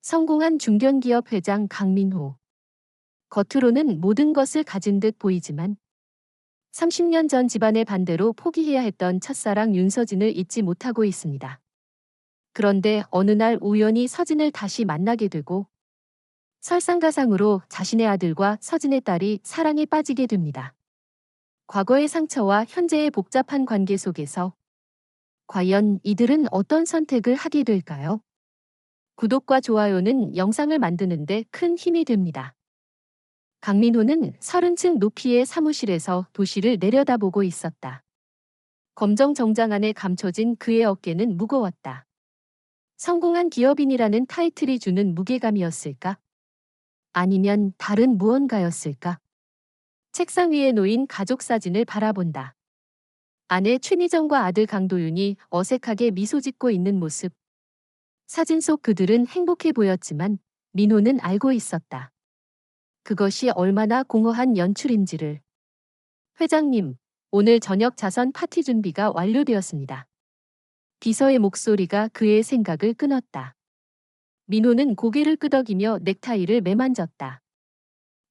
성공한 중견기업 회장 강민호. 겉으로는 모든 것을 가진 듯 보이지만 30년 전 집안의 반대로 포기해야 했던 첫사랑 윤서진을 잊지 못하고 있습니다. 그런데 어느 날 우연히 서진을 다시 만나게 되고 설상가상으로 자신의 아들과 서진의 딸이 사랑에 빠지게 됩니다. 과거의 상처와 현재의 복잡한 관계 속에서 과연 이들은 어떤 선택을 하게 될까요? 구독과 좋아요는 영상을 만드는데 큰 힘이 됩니다. 강민호는 30층 높이의 사무실에서 도시를 내려다보고 있었다. 검정 정장 안에 감춰진 그의 어깨는 무거웠다. 성공한 기업인이라는 타이틀이 주는 무게감이었을까? 아니면 다른 무언가였을까? 책상 위에 놓인 가족 사진을 바라본다. 아내 최미정과 아들 강도윤이 어색하게 미소 짓고 있는 모습. 사진 속 그들은 행복해 보였지만 민호는 알고 있었다. 그것이 얼마나 공허한 연출인지를. 회장님, 오늘 저녁 자선 파티 준비가 완료되었습니다. 비서의 목소리가 그의 생각을 끊었다. 민호는 고개를 끄덕이며 넥타이를 매만졌다.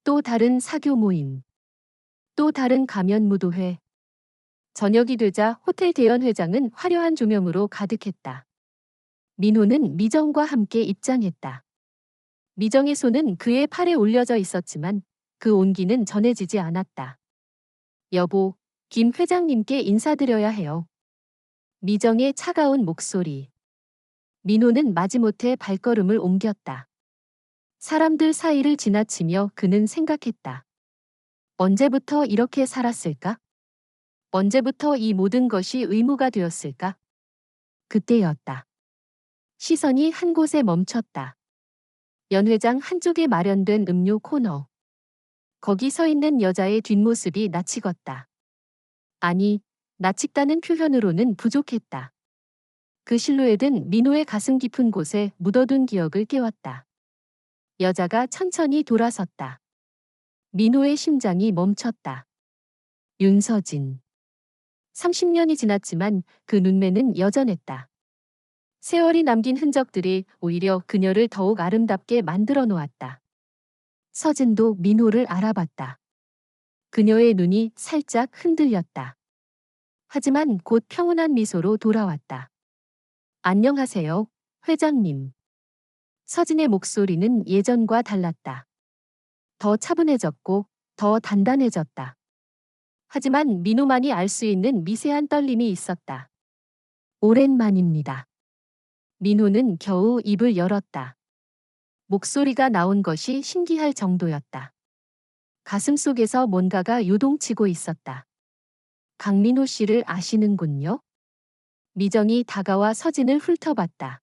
또 다른 사교 모임. 또 다른 가면 무도회. 저녁이 되자 호텔 대연 회장은 화려한 조명으로 가득했다. 민호는 미정과 함께 입장했다. 미정의 손은 그의 팔에 올려져 있었지만 그 온기는 전해지지 않았다. 여보, 김 회장님께 인사드려야 해요. 미정의 차가운 목소리. 민호는 마지못해 발걸음을 옮겼다. 사람들 사이를 지나치며 그는 생각했다. 언제부터 이렇게 살았을까? 언제부터 이 모든 것이 의무가 되었을까? 그때였다. 시선이 한 곳에 멈췄다. 연 회장 한쪽에 마련된 음료 코너. 거기 서 있는 여자의 뒷모습이 낯익었다. 아니, 낯익다는 표현으로는 부족했다. 그 실루엣은 민호의 가슴 깊은 곳에 묻어둔 기억을 깨웠다. 여자가 천천히 돌아섰다. 민호의 심장이 멈췄다. 윤서진. 30년이 지났지만 그 눈매는 여전했다. 세월이 남긴 흔적들이 오히려 그녀를 더욱 아름답게 만들어 놓았다. 서진도 민호를 알아봤다. 그녀의 눈이 살짝 흔들렸다. 하지만 곧 평온한 미소로 돌아왔다. 안녕하세요, 회장님. 서진의 목소리는 예전과 달랐다. 더 차분해졌고 더 단단해졌다. 하지만 민호만이 알 수 있는 미세한 떨림이 있었다. 오랜만입니다. 민호는 겨우 입을 열었다. 목소리가 나온 것이 신기할 정도였다. 가슴 속에서 뭔가가 요동치고 있었다. 강민호 씨를 아시는군요. 미정이 다가와 서진을 훑어봤다.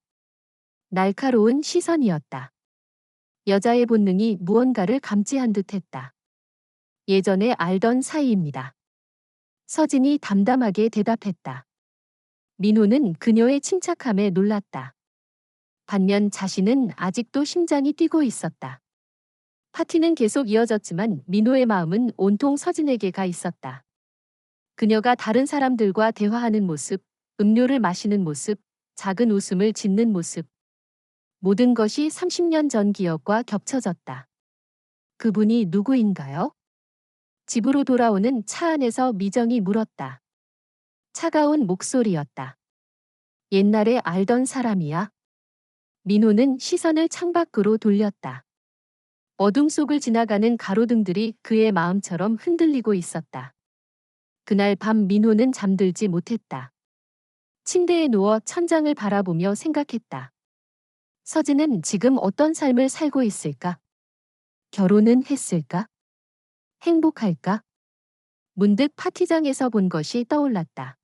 날카로운 시선이었다. 여자의 본능이 무언가를 감지한 듯했다. 예전에 알던 사이입니다. 서진이 담담하게 대답했다. 민호는 그녀의 침착함에 놀랐다. 반면 자신은 아직도 심장이 뛰고 있었다. 파티는 계속 이어졌지만 민호의 마음은 온통 서진에게 가 있었다. 그녀가 다른 사람들과 대화하는 모습, 음료를 마시는 모습, 작은 웃음을 짓는 모습. 모든 것이 30년 전 기억과 겹쳐졌다. 그분이 누구인가요? 집으로 돌아오는 차 안에서 미정이 물었다. 차가운 목소리였다. 옛날에 알던 사람이야? 민호는 시선을 창밖으로 돌렸다. 어둠 속을 지나가는 가로등들이 그의 마음처럼 흔들리고 있었다. 그날 밤 민호는 잠들지 못했다. 침대에 누워 천장을 바라보며 생각했다. 서진은 지금 어떤 삶을 살고 있을까? 결혼은 했을까? 행복할까? 문득 파티장에서 본 것이 떠올랐다.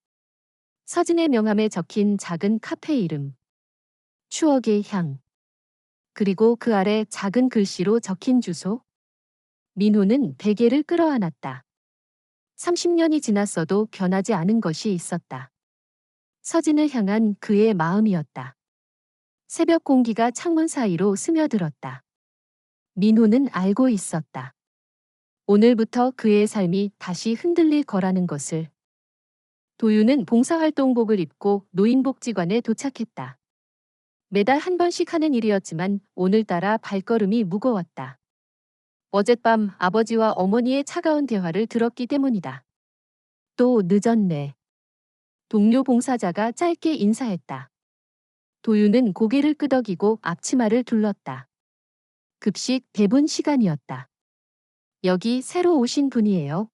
서진의 명함에 적힌 작은 카페 이름. 추억의 향. 그리고 그 아래 작은 글씨로 적힌 주소. 민호는 베개를 끌어안았다. 30년이 지났어도 변하지 않은 것이 있었다. 서진을 향한 그의 마음이었다. 새벽 공기가 창문 사이로 스며들었다. 민호는 알고 있었다. 오늘부터 그의 삶이 다시 흔들릴 거라는 것을. 도윤은 봉사활동복을 입고 노인복지관에 도착했다. 매달 한 번씩 하는 일이었지만 오늘따라 발걸음이 무거웠다. 어젯밤 아버지와 어머니의 차가운 대화를 들었기 때문이다. 또 늦었네. 동료 봉사자가 짧게 인사했다. 도윤은 고개를 끄덕이고 앞치마를 둘렀다. 급식 배분 시간이었다. 여기 새로 오신 분이에요.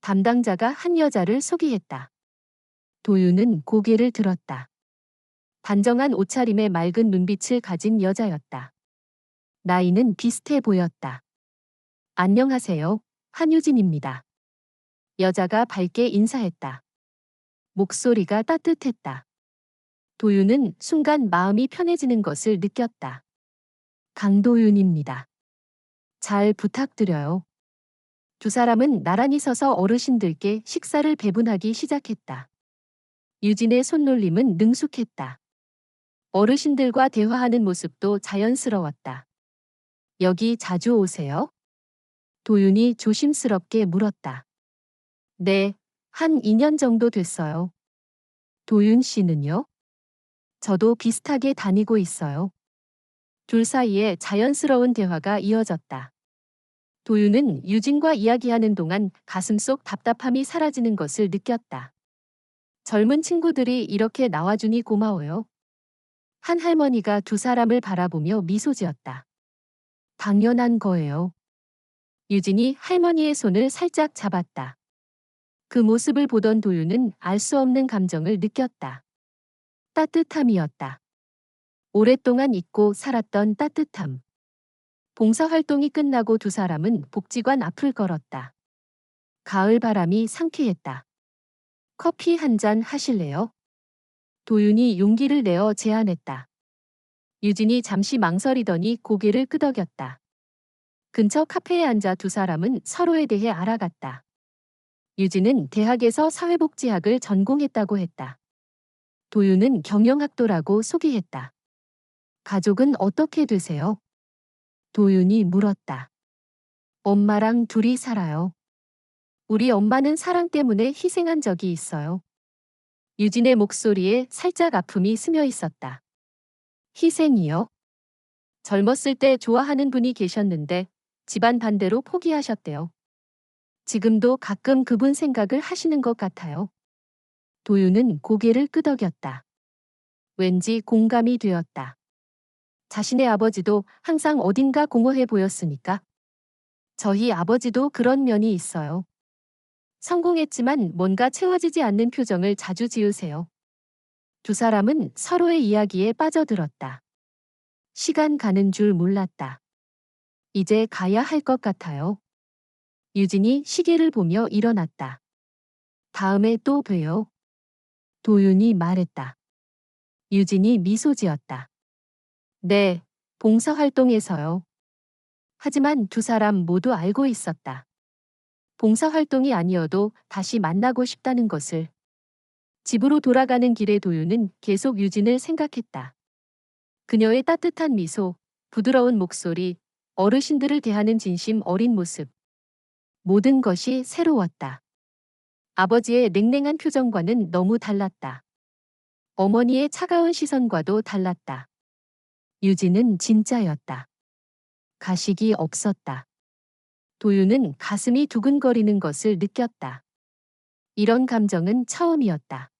담당자가 한 여자를 소개했다. 도윤은 고개를 들었다. 단정한 옷차림에 맑은 눈빛을 가진 여자였다. 나이는 비슷해 보였다. 안녕하세요. 한유진입니다. 여자가 밝게 인사했다. 목소리가 따뜻했다. 도윤은 순간 마음이 편해지는 것을 느꼈다. 강도윤입니다. 잘 부탁드려요. 두 사람은 나란히 서서 어르신들께 식사를 배분하기 시작했다. 유진의 손놀림은 능숙했다. 어르신들과 대화하는 모습도 자연스러웠다. 여기 자주 오세요? 도윤이 조심스럽게 물었다. 네, 한 2년 정도 됐어요. 도윤 씨는요? 저도 비슷하게 다니고 있어요. 둘 사이에 자연스러운 대화가 이어졌다. 도윤은 유진과 이야기하는 동안 가슴속 답답함이 사라지는 것을 느꼈다. 젊은 친구들이 이렇게 나와주니 고마워요. 한 할머니가 두 사람을 바라보며 미소 지었다. 당연한 거예요. 유진이 할머니의 손을 살짝 잡았다. 그 모습을 보던 도윤은 알 수 없는 감정을 느꼈다. 따뜻함이었다. 오랫동안 잊고 살았던 따뜻함. 봉사활동이 끝나고 두 사람은 복지관 앞을 걸었다. 가을 바람이 상쾌했다. 커피 한 잔 하실래요? 도윤이 용기를 내어 제안했다. 유진이 잠시 망설이더니 고개를 끄덕였다. 근처 카페에 앉아 두 사람은 서로에 대해 알아갔다. 유진은 대학에서 사회복지학을 전공했다고 했다. 도윤은 경영학도라고 소개했다. 가족은 어떻게 되세요? 도윤이 물었다. 엄마랑 둘이 살아요. 우리 엄마는 사랑 때문에 희생한 적이 있어요. 유진의 목소리에 살짝 아픔이 스며 있었다. 희생이요? 젊었을 때 좋아하는 분이 계셨는데 집안 반대로 포기하셨대요. 지금도 가끔 그분 생각을 하시는 것 같아요. 도윤은 고개를 끄덕였다. 왠지 공감이 되었다. 자신의 아버지도 항상 어딘가 공허해 보였으니까. 저희 아버지도 그런 면이 있어요. 성공했지만 뭔가 채워지지 않는 표정을 자주 지으세요. 두 사람은 서로의 이야기에 빠져들었다. 시간 가는 줄 몰랐다. 이제 가야 할 것 같아요. 유진이 시계를 보며 일어났다. 다음에 또 봬요. 도윤이 말했다. 유진이 미소 지었다. 네, 봉사활동에서요. 하지만 두 사람 모두 알고 있었다. 봉사활동이 아니어도 다시 만나고 싶다는 것을. 집으로 돌아가는 길에 도윤은 계속 유진을 생각했다. 그녀의 따뜻한 미소, 부드러운 목소리, 어르신들을 대하는 진심 어린 모습. 모든 것이 새로웠다. 아버지의 냉랭한 표정과는 너무 달랐다. 어머니의 차가운 시선과도 달랐다. 유진은 진짜였다. 가식이 없었다. 도윤은 가슴이 두근거리는 것을 느꼈다. 이런 감정은 처음이었다.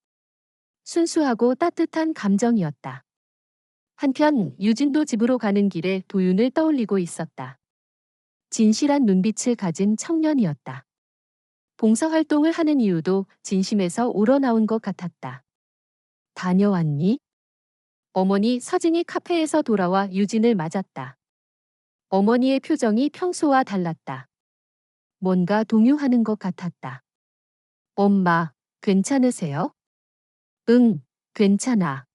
순수하고 따뜻한 감정이었다. 한편 유진도 집으로 가는 길에 도윤을 떠올리고 있었다. 진실한 눈빛을 가진 청년이었다. 봉사활동을 하는 이유도 진심에서 우러나온 것 같았다. 다녀왔니? 어머니 서진이 카페에서 돌아와 유진을 맞았다. 어머니의 표정이 평소와 달랐다. 뭔가 동요하는 것 같았다. 엄마, 괜찮으세요? 응, 괜찮아.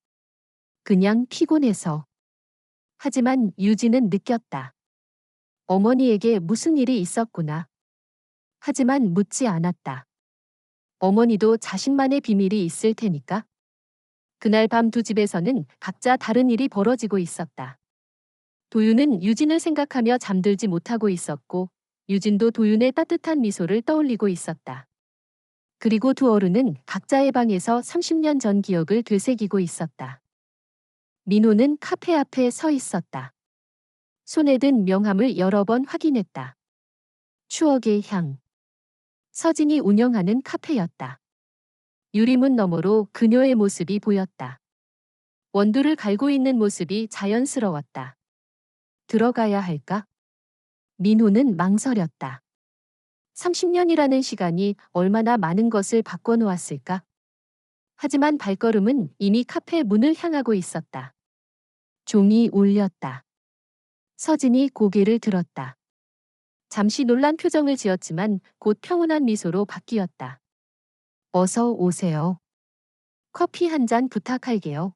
그냥 피곤해서. 하지만 유진은 느꼈다. 어머니에게 무슨 일이 있었구나. 하지만 묻지 않았다. 어머니도 자신만의 비밀이 있을 테니까. 그날 밤 두 집에서는 각자 다른 일이 벌어지고 있었다. 도윤은 유진을 생각하며 잠들지 못하고 있었고, 유진도 도윤의 따뜻한 미소를 떠올리고 있었다. 그리고 두 어른은 각자의 방에서 30년 전 기억을 되새기고 있었다. 민호는 카페 앞에 서 있었다. 손에 든 명함을 여러 번 확인했다. 추억의 향. 서진이 운영하는 카페였다. 유리문 너머로 그녀의 모습이 보였다. 원두를 갈고 있는 모습이 자연스러웠다. 들어가야 할까? 민호는 망설였다. 30년이라는 시간이 얼마나 많은 것을 바꿔놓았을까? 하지만 발걸음은 이미 카페 문을 향하고 있었다. 종이 울렸다. 서진이 고개를 들었다. 잠시 놀란 표정을 지었지만 곧 평온한 미소로 바뀌었다. 어서 오세요. 커피 한 잔 부탁할게요.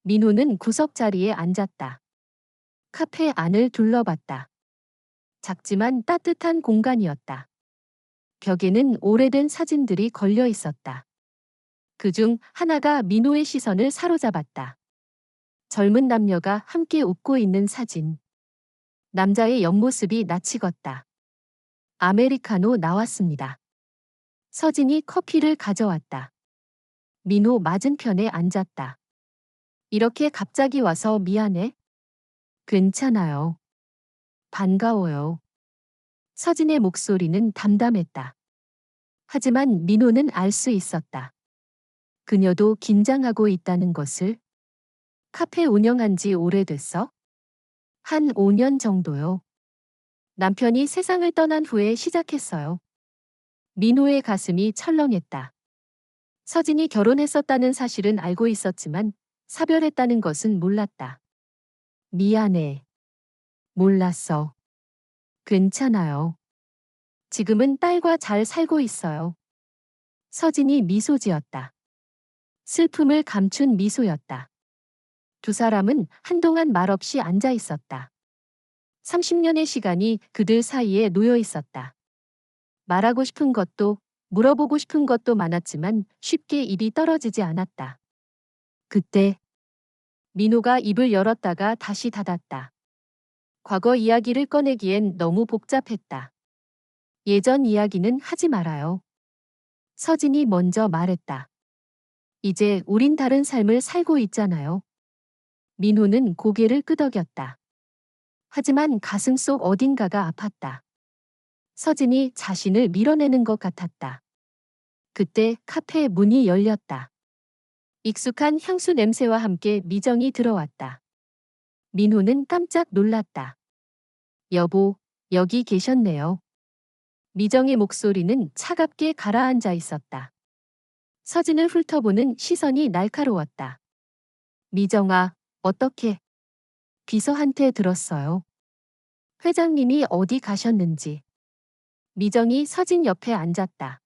민호는 구석 자리에 앉았다. 카페 안을 둘러봤다. 작지만 따뜻한 공간이었다. 벽에는 오래된 사진들이 걸려 있었다. 그중 하나가 민호의 시선을 사로잡았다. 젊은 남녀가 함께 웃고 있는 사진. 남자의 옆모습이 낯익었다. 아메리카노 나왔습니다. 서진이 커피를 가져왔다. 민호 맞은편에 앉았다. 이렇게 갑자기 와서 미안해. 괜찮아요. 반가워요. 서진의 목소리는 담담했다. 하지만 민호는 알 수 있었다. 그녀도 긴장하고 있다는 것을. 카페 운영한 지 오래됐어? 한 5년 정도요. 남편이 세상을 떠난 후에 시작했어요. 민호의 가슴이 철렁했다. 서진이 결혼했었다는 사실은 알고 있었지만 사별했다는 것은 몰랐다. 미안해. 몰랐어. 괜찮아요. 지금은 딸과 잘 살고 있어요. 서진이 미소 지었다. 슬픔을 감춘 미소였다. 두 사람은 한동안 말없이 앉아 있었다. 30년의 시간이 그들 사이에 놓여 있었다. 말하고 싶은 것도 물어보고 싶은 것도 많았지만 쉽게 입이 떨어지지 않았다. 그때 민호가 입을 열었다가 다시 닫았다. 과거 이야기를 꺼내기엔 너무 복잡했다. 예전 이야기는 하지 말아요. 서진이 먼저 말했다. 이제 우린 다른 삶을 살고 있잖아요. 민호는 고개를 끄덕였다. 하지만 가슴속 어딘가가 아팠다. 서진이 자신을 밀어내는 것 같았다. 그때 카페 문이 열렸다. 익숙한 향수 냄새와 함께 미정이 들어왔다. 민호는 깜짝 놀랐다. 여보, 여기 계셨네요. 미정의 목소리는 차갑게 가라앉아 있었다. 서진을 훑어보는 시선이 날카로웠다. 미정아, 어떻게? 비서한테 들었어요. 회장님이 어디 가셨는지. 미정이 서진 옆에 앉았다.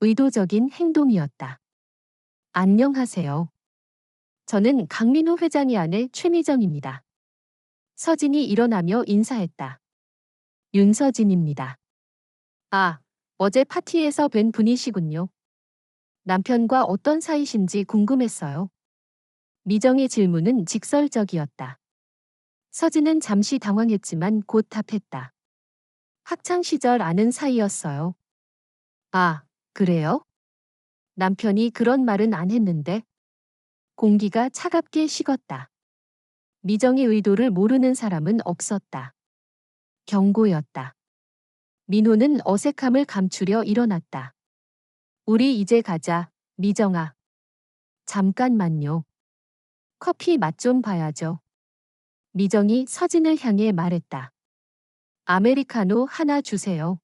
의도적인 행동이었다. 안녕하세요. 저는 강민호 회장의 아내 최미정입니다. 서진이 일어나며 인사했다. 윤서진입니다. 아, 어제 파티에서 뵌 분이시군요. 남편과 어떤 사이신지 궁금했어요. 미정의 질문은 직설적이었다. 서진은 잠시 당황했지만 곧 답했다. 학창 시절 아는 사이였어요. 아, 그래요? 남편이 그런 말은 안 했는데. 공기가 차갑게 식었다. 미정의 의도를 모르는 사람은 없었다. 경고였다. 민호는 어색함을 감추려 일어났다. 우리 이제 가자, 미정아. 잠깐만요. 커피 맛 좀 봐야죠. 미정이 서진을 향해 말했다. 아메리카노 하나 주세요.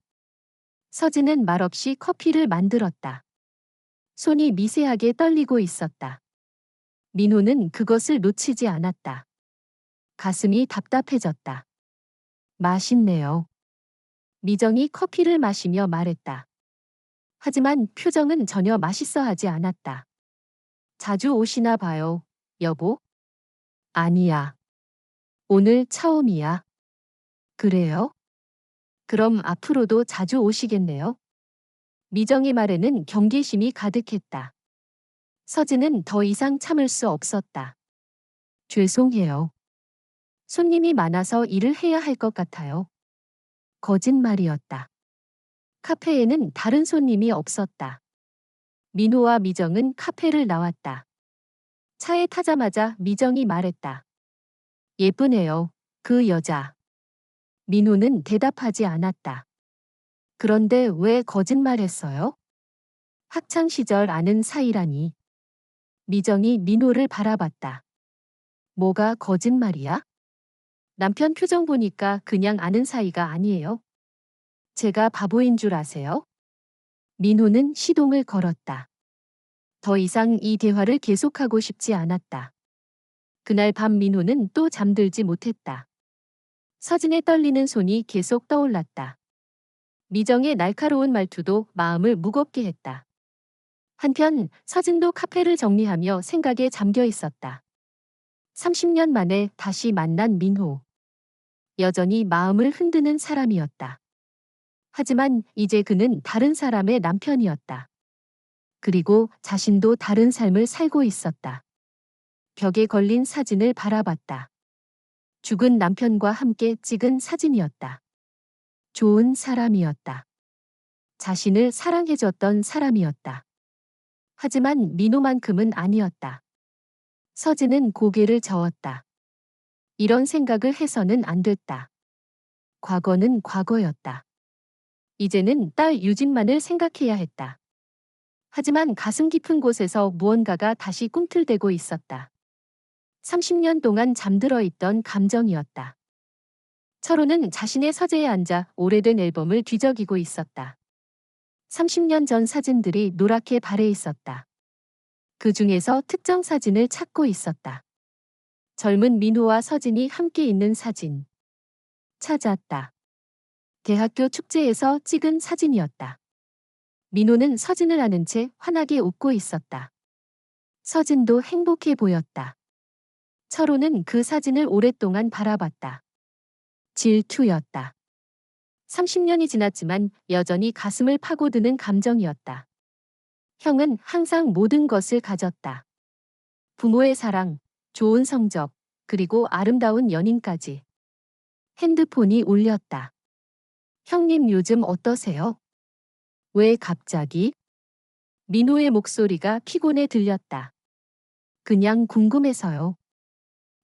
서진은 말없이 커피를 만들었다. 손이 미세하게 떨리고 있었다. 민호는 그것을 놓치지 않았다. 가슴이 답답해졌다. 맛있네요. 미정이 커피를 마시며 말했다. 하지만 표정은 전혀 맛있어 하지 않았다. 자주 오시나 봐요, 여보? 아니야. 오늘 처음이야. 그래요? 그럼 앞으로도 자주 오시겠네요? 미정의 말에는 경계심이 가득했다. 서진은 더 이상 참을 수 없었다. 죄송해요. 손님이 많아서 일을 해야 할 것 같아요. 거짓말이었다. 카페에는 다른 손님이 없었다. 민호와 미정은 카페를 나왔다. 차에 타자마자 미정이 말했다. 예쁘네요. 그 여자. 민호는 대답하지 않았다. 그런데 왜 거짓말했어요? 학창 시절 아는 사이라니. 미정이 민호를 바라봤다. 뭐가 거짓말이야? 남편 표정 보니까 그냥 아는 사이가 아니에요. 제가 바보인 줄 아세요? 민호는 시동을 걸었다. 더 이상 이 대화를 계속하고 싶지 않았다. 그날 밤 민호는 또 잠들지 못했다. 서진의 떨리는 손이 계속 떠올랐다. 미정의 날카로운 말투도 마음을 무겁게 했다. 한편 서진도 카페를 정리하며 생각에 잠겨 있었다. 30년 만에 다시 만난 민호. 여전히 마음을 흔드는 사람이었다. 하지만 이제 그는 다른 사람의 남편이었다. 그리고 자신도 다른 삶을 살고 있었다. 벽에 걸린 사진을 바라봤다. 죽은 남편과 함께 찍은 사진이었다. 좋은 사람이었다. 자신을 사랑해줬던 사람이었다. 하지만 민호만큼은 아니었다. 서진은 고개를 저었다. 이런 생각을 해서는 안 됐다. 과거는 과거였다. 이제는 딸 유진만을 생각해야 했다. 하지만 가슴 깊은 곳에서 무언가가 다시 꿈틀대고 있었다. 30년 동안 잠들어 있던 감정이었다. 철호는 자신의 서재에 앉아 오래된 앨범을 뒤적이고 있었다. 30년 전 사진들이 노랗게 발해 있었다. 그 중에서 특정 사진을 찾고 있었다. 젊은 민호와 서진이 함께 있는 사진. 찾았다. 대학교 축제에서 찍은 사진이었다. 민호는 서진을 아는 채 환하게 웃고 있었다. 서진도 행복해 보였다. 철호는 그 사진을 오랫동안 바라봤다. 질투였다. 30년이 지났지만 여전히 가슴을 파고드는 감정이었다. 형은 항상 모든 것을 가졌다. 부모의 사랑, 좋은 성적, 그리고 아름다운 연인까지. 핸드폰이 울렸다. 형님 요즘 어떠세요? 왜 갑자기? 민호의 목소리가 피곤해 들렸다. 그냥 궁금해서요.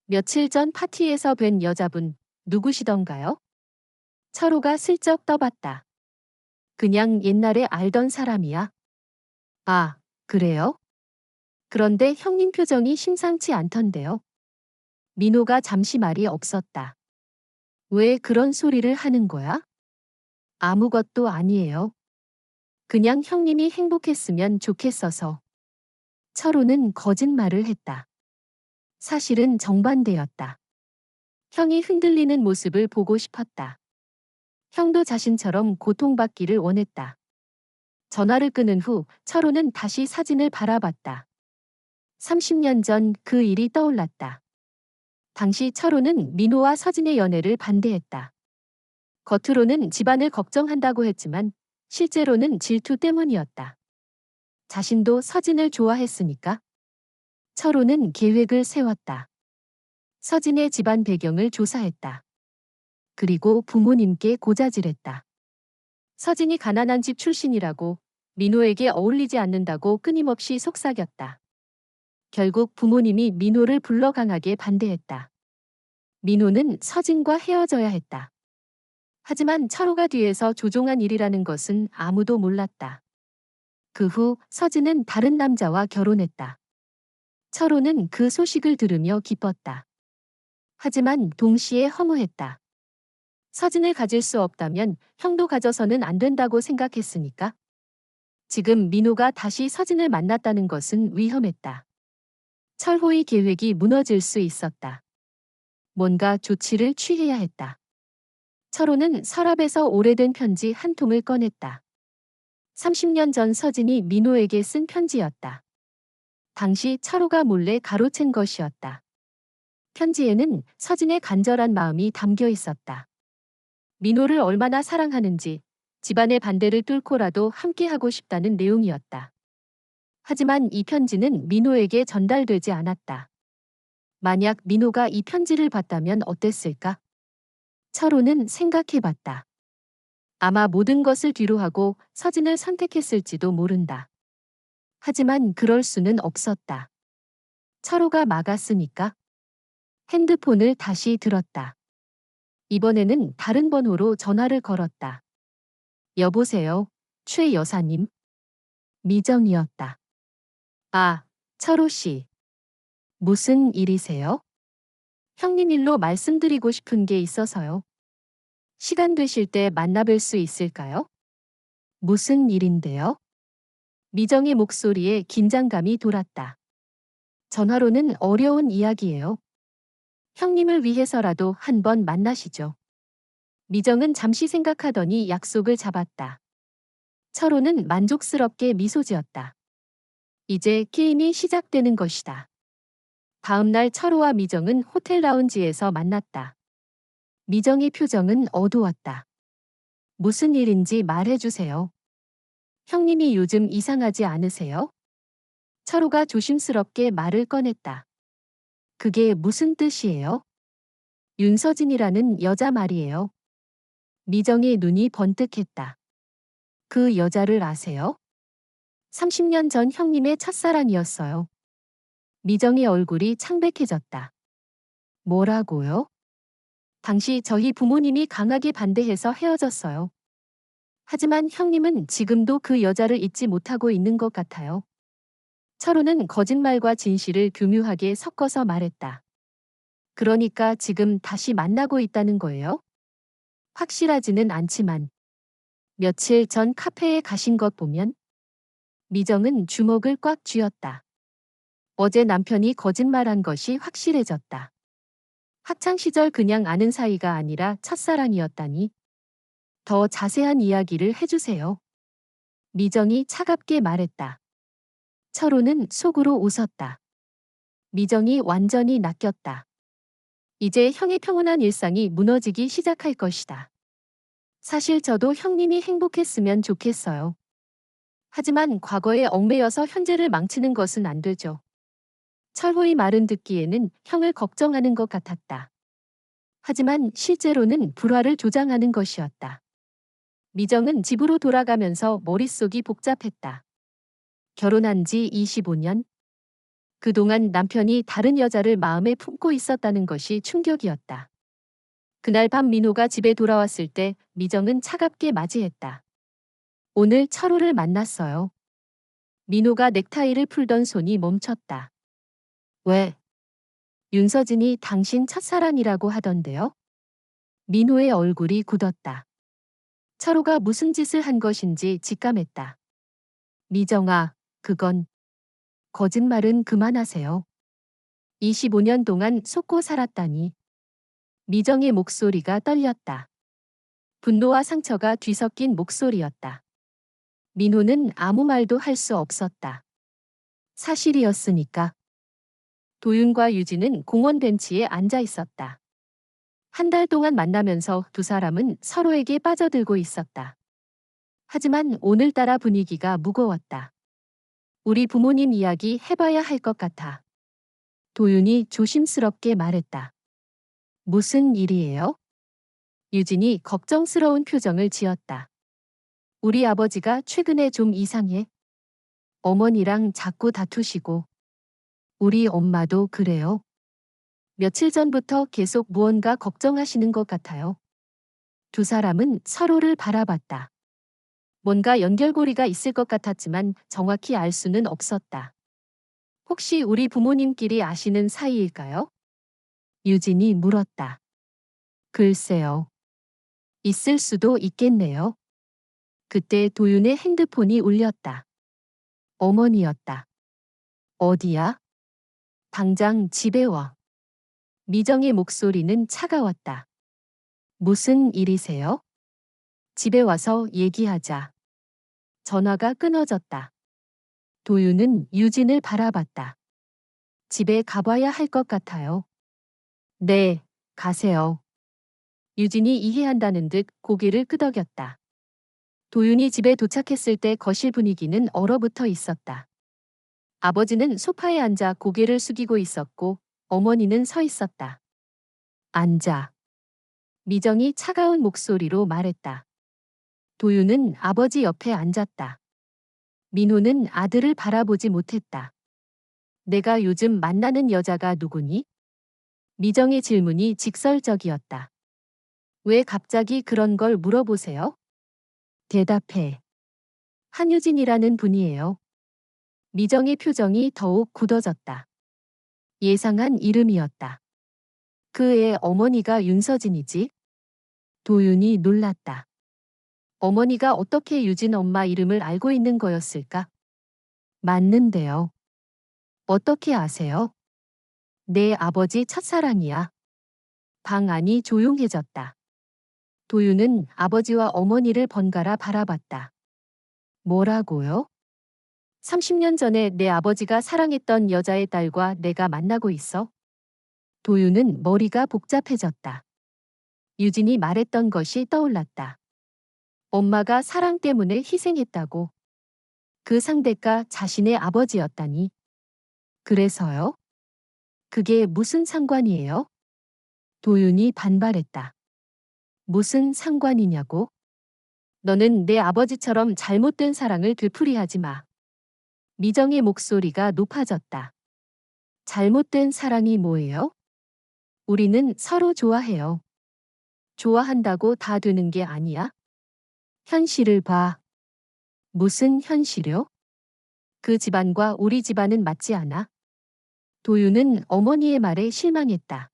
며칠 전 파티에서 뵌 여자분, 누구시던가요? 철호가 슬쩍 떠봤다. 그냥 옛날에 알던 사람이야. 아, 그래요? 그런데 형님 표정이 심상치 않던데요. 민호가 잠시 말이 없었다. 왜 그런 소리를 하는 거야? 아무것도 아니에요. 그냥 형님이 행복했으면 좋겠어서. 철호는 거짓말을 했다. 사실은 정반대였다. 형이 흔들리는 모습을 보고 싶었다. 형도 자신처럼 고통받기를 원했다. 전화를 끊은 후 철호는 다시 사진을 바라봤다. 30년 전 그 일이 떠올랐다. 당시 철호는 민호와 서진의 연애를 반대했다. 겉으로는 집안을 걱정한다고 했지만 실제로는 질투 때문이었다. 자신도 서진을 좋아했으니까. 철호는 계획을 세웠다. 서진의 집안 배경을 조사했다. 그리고 부모님께 고자질했다. 서진이 가난한 집 출신이라고 민호에게 어울리지 않는다고 끊임없이 속삭였다. 결국 부모님이 민호를 불러 강하게 반대했다. 민호는 서진과 헤어져야 했다. 하지만 철호가 뒤에서 조종한 일이라는 것은 아무도 몰랐다. 그 후 서진은 다른 남자와 결혼했다. 철호는 그 소식을 들으며 기뻤다. 하지만 동시에 허무했다. 서진을 가질 수 없다면 형도 가져서는 안 된다고 생각했으니까. 지금 민호가 다시 서진을 만났다는 것은 위험했다. 철호의 계획이 무너질 수 있었다. 뭔가 조치를 취해야 했다. 철호는 서랍에서 오래된 편지 한 통을 꺼냈다. 30년 전 서진이 민호에게 쓴 편지였다. 당시 철호가 몰래 가로챈 것이었다. 편지에는 서진의 간절한 마음이 담겨 있었다. 민호를 얼마나 사랑하는지, 집안의 반대를 뚫고라도 함께하고 싶다는 내용이었다. 하지만 이 편지는 민호에게 전달되지 않았다. 만약 민호가 이 편지를 봤다면 어땠을까? 철호는 생각해봤다. 아마 모든 것을 뒤로하고 서진을 선택했을지도 모른다. 하지만 그럴 수는 없었다. 철호가 막았으니까 핸드폰을 다시 들었다. 이번에는 다른 번호로 전화를 걸었다. 여보세요, 최 여사님. 미정이었다. 아, 철호 씨. 무슨 일이세요? 형님 일로 말씀드리고 싶은 게 있어서요. 시간 되실 때 만나뵐 수 있을까요? 무슨 일인데요? 미정의 목소리에 긴장감이 돌았다. 전화로는 어려운 이야기예요. 형님을 위해서라도 한번 만나시죠. 미정은 잠시 생각하더니 약속을 잡았다. 철호는 만족스럽게 미소 지었다. 이제 게임이 시작되는 것이다. 다음 날 철호와 미정은 호텔 라운지에서 만났다. 미정의 표정은 어두웠다. 무슨 일인지 말해주세요. 형님이 요즘 이상하지 않으세요? 철호가 조심스럽게 말을 꺼냈다. 그게 무슨 뜻이에요? 윤서진이라는 여자 말이에요. 미정의 눈이 번뜩했다. 그 여자를 아세요? 30년 전 형님의 첫사랑이었어요. 미정의 얼굴이 창백해졌다. 뭐라고요? 당시 저희 부모님이 강하게 반대해서 헤어졌어요. 하지만 형님은 지금도 그 여자를 잊지 못하고 있는 것 같아요. 철호는 거짓말과 진실을 교묘하게 섞어서 말했다. 그러니까 지금 다시 만나고 있다는 거예요? 확실하지는 않지만 며칠 전 카페에 가신 것 보면 미정은 주먹을 꽉 쥐었다. 어제 남편이 거짓말한 것이 확실해졌다. 학창시절 그냥 아는 사이가 아니라 첫사랑이었다니. 더 자세한 이야기를 해주세요. 미정이 차갑게 말했다. 철호는 속으로 웃었다. 미정이 완전히 낚였다. 이제 형의 평온한 일상이 무너지기 시작할 것이다. 사실 저도 형님이 행복했으면 좋겠어요. 하지만 과거에 얽매여서 현재를 망치는 것은 안 되죠. 철호의 말은 듣기에는 형을 걱정하는 것 같았다. 하지만 실제로는 불화를 조장하는 것이었다. 미정은 집으로 돌아가면서 머릿속이 복잡했다. 결혼한 지 25년. 그동안 남편이 다른 여자를 마음에 품고 있었다는 것이 충격이었다. 그날 밤 민호가 집에 돌아왔을 때 미정은 차갑게 맞이했다. 오늘 철호를 만났어요. 민호가 넥타이를 풀던 손이 멈췄다. 왜? 윤서진이 당신 첫사랑이라고 하던데요? 민호의 얼굴이 굳었다. 철호가 무슨 짓을 한 것인지 직감했다. 미정아, 그건 거짓말은 그만하세요. 25년 동안 속고 살았다니. 미정의 목소리가 떨렸다. 분노와 상처가 뒤섞인 목소리였다. 민호는 아무 말도 할 수 없었다. 사실이었으니까. 도윤과 유진은 공원 벤치에 앉아 있었다. 한 달 동안 만나면서 두 사람은 서로에게 빠져들고 있었다. 하지만 오늘따라 분위기가 무거웠다. 우리 부모님 이야기 해봐야 할 것 같아. 도윤이 조심스럽게 말했다. 무슨 일이에요? 유진이 걱정스러운 표정을 지었다. 우리 아버지가 최근에 좀 이상해. 어머니랑 자꾸 다투시고. 우리 엄마도 그래요. 며칠 전부터 계속 무언가 걱정하시는 것 같아요. 두 사람은 서로를 바라봤다. 뭔가 연결고리가 있을 것 같았지만 정확히 알 수는 없었다. 혹시 우리 부모님끼리 아시는 사이일까요? 유진이 물었다. 글쎄요. 있을 수도 있겠네요. 그때 도윤의 핸드폰이 울렸다. 어머니였다. 어디야? 당장 집에 와. 미정의 목소리는 차가웠다. 무슨 일이세요? 집에 와서 얘기하자. 전화가 끊어졌다. 도윤은 유진을 바라봤다. 집에 가봐야 할 것 같아요. 네, 가세요. 유진이 이해한다는 듯 고개를 끄덕였다. 도윤이 집에 도착했을 때 거실 분위기는 얼어붙어 있었다. 아버지는 소파에 앉아 고개를 숙이고 있었고 어머니는 서 있었다. 앉아. 미정이 차가운 목소리로 말했다. 도윤은 아버지 옆에 앉았다. 민호는 아들을 바라보지 못했다. 내가 요즘 만나는 여자가 누구니? 미정의 질문이 직설적이었다. 왜 갑자기 그런 걸 물어보세요? 대답해. 한유진이라는 분이에요. 미정의 표정이 더욱 굳어졌다. 예상한 이름이었다. 그 애 어머니가 윤서진이지? 도윤이 놀랐다. 어머니가 어떻게 유진 엄마 이름을 알고 있는 거였을까? 맞는데요. 어떻게 아세요? 내 아버지 첫사랑이야. 방 안이 조용해졌다. 도윤은 아버지와 어머니를 번갈아 바라봤다. 뭐라고요? 30년 전에 내 아버지가 사랑했던 여자의 딸과 내가 만나고 있어? 도윤은 머리가 복잡해졌다. 유진이 말했던 것이 떠올랐다. 엄마가 사랑 때문에 희생했다고. 그 상대가 자신의 아버지였다니. 그래서요? 그게 무슨 상관이에요? 도윤이 반발했다. 무슨 상관이냐고? 너는 내 아버지처럼 잘못된 사랑을 되풀이하지 마. 미정의 목소리가 높아졌다. 잘못된 사랑이 뭐예요? 우리는 서로 좋아해요. 좋아한다고 다 되는 게 아니야? 현실을 봐. 무슨 현실요? 그 집안과 우리 집안은 맞지 않아? 도윤은 어머니의 말에 실망했다.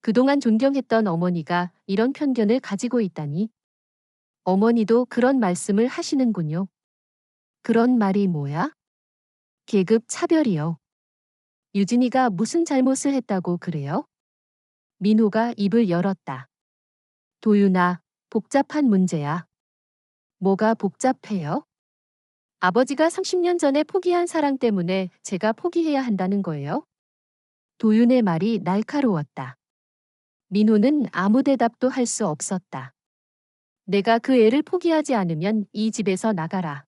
그동안 존경했던 어머니가 이런 편견을 가지고 있다니. 어머니도 그런 말씀을 하시는군요. 그런 말이 뭐야? 계급 차별이요. 유진이가 무슨 잘못을 했다고 그래요? 민호가 입을 열었다. 도윤아, 복잡한 문제야. 뭐가 복잡해요? 아버지가 30년 전에 포기한 사랑 때문에 제가 포기해야 한다는 거예요? 도윤의 말이 날카로웠다. 민호는 아무 대답도 할 수 없었다. 내가 그 애를 포기하지 않으면 이 집에서 나가라.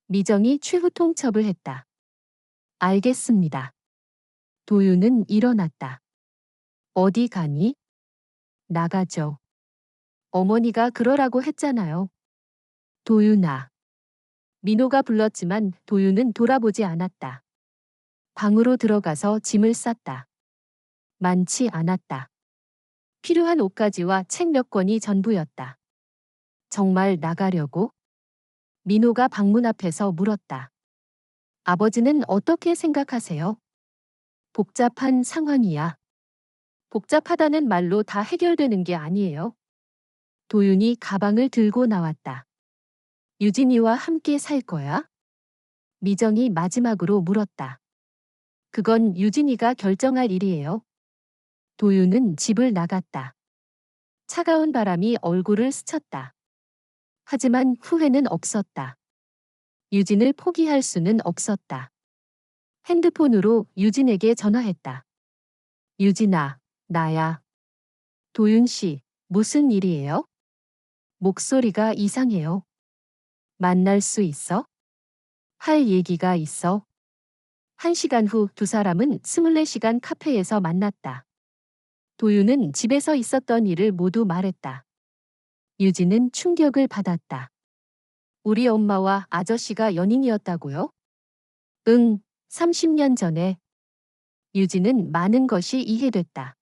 미정이 최후 통첩을 했다. 알겠습니다. 도윤은 일어났다. 어디 가니? 나가죠. 어머니가 그러라고 했잖아요. 도윤아. 민호가 불렀지만 도윤은 돌아보지 않았다. 방으로 들어가서 짐을 쌌다. 많지 않았다. 필요한 옷가지와 책 몇 권이 전부였다. 정말 나가려고? 민호가 방문 앞에서 물었다. 아버지는 어떻게 생각하세요? 복잡한 상황이야. 복잡하다는 말로 다 해결되는 게 아니에요. 도윤이 가방을 들고 나왔다. 유진이와 함께 살 거야? 미정이 마지막으로 물었다. 그건 유진이가 결정할 일이에요. 도윤은 집을 나갔다. 차가운 바람이 얼굴을 스쳤다. 하지만 후회는 없었다. 유진을 포기할 수는 없었다. 핸드폰으로 유진에게 전화했다. 유진아, 나야. 도윤 씨, 무슨 일이에요? 목소리가 이상해요. 만날 수 있어? 할 얘기가 있어. 1시간 후 두 사람은 24시간 카페에서 만났다. 도윤은 집에서 있었던 일을 모두 말했다. 유진은 충격을 받았다. 우리 엄마와 아저씨가 연인이었다고요? 응, 30년 전에. 유진은 많은 것이 이해됐다.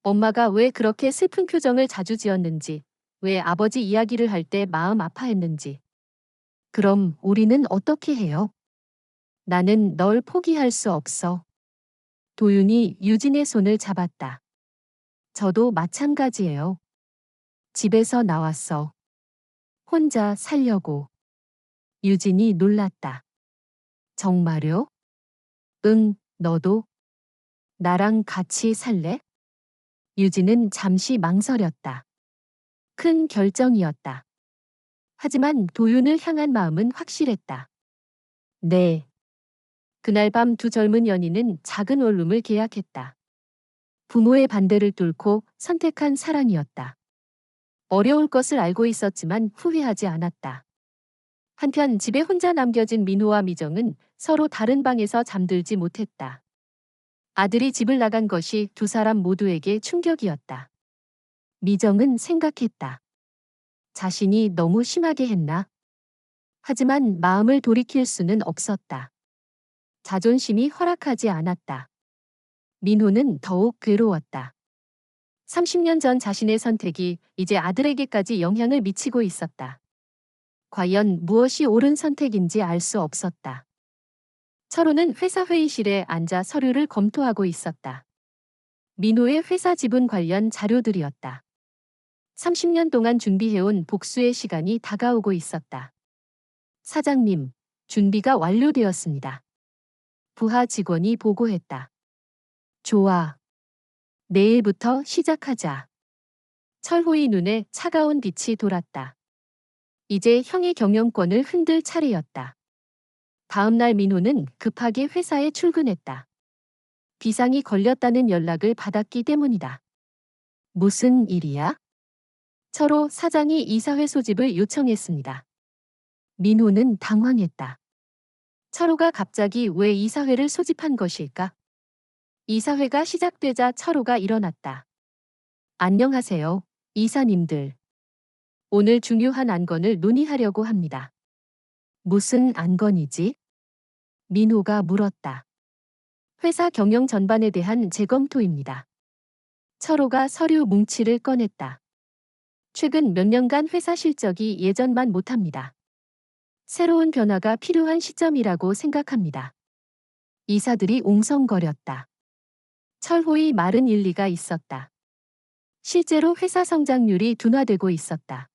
엄마가 왜 그렇게 슬픈 표정을 자주 지었는지, 왜 아버지 이야기를 할 때 마음 아파했는지. 그럼 우리는 어떻게 해요? 나는 널 포기할 수 없어. 도윤이 유진의 손을 잡았다. 저도 마찬가지예요. 집에서 나왔어. 혼자 살려고. 유진이 놀랐다. 정말요? 응, 너도? 나랑 같이 살래? 유진은 잠시 망설였다. 큰 결정이었다. 하지만 도윤을 향한 마음은 확실했다. 네. 그날 밤 두 젊은 연인은 작은 원룸을 계약했다. 부모의 반대를 뚫고 선택한 사랑이었다. 어려울 것을 알고 있었지만 후회하지 않았다. 한편 집에 혼자 남겨진 민호와 미정은 서로 다른 방에서 잠들지 못했다. 아들이 집을 나간 것이 두 사람 모두에게 충격이었다. 미정은 생각했다. 자신이 너무 심하게 했나? 하지만 마음을 돌이킬 수는 없었다. 자존심이 허락하지 않았다. 민호는 더욱 괴로웠다. 30년 전 자신의 선택이 이제 아들에게까지 영향을 미치고 있었다. 과연 무엇이 옳은 선택인지 알 수 없었다. 철호는 회사 회의실에 앉아 서류를 검토하고 있었다. 민호의 회사 지분 관련 자료들이었다. 30년 동안 준비해온 복수의 시간이 다가오고 있었다. 사장님, 준비가 완료되었습니다. 부하 직원이 보고했다. 좋아. 내일부터 시작하자. 철호의 눈에 차가운 빛이 돌았다. 이제 형의 경영권을 흔들 차례였다. 다음 날 민호는 급하게 회사에 출근했다. 비상이 걸렸다는 연락을 받았기 때문이다. 무슨 일이야? 철호 사장이 이사회 소집을 요청했습니다. 민호는 당황했다. 철호가 갑자기 왜 이사회를 소집한 것일까? 이사회가 시작되자 철호가 일어났다. 안녕하세요, 이사님들. 오늘 중요한 안건을 논의하려고 합니다. 무슨 안건이지? 민호가 물었다. 회사 경영 전반에 대한 재검토입니다. 철호가 서류 뭉치를 꺼냈다. 최근 몇 년간 회사 실적이 예전만 못합니다. 새로운 변화가 필요한 시점이라고 생각합니다. 이사들이 옹성거렸다. 철호의 말은 일리가 있었다. 실제로 회사 성장률이 둔화되고 있었다.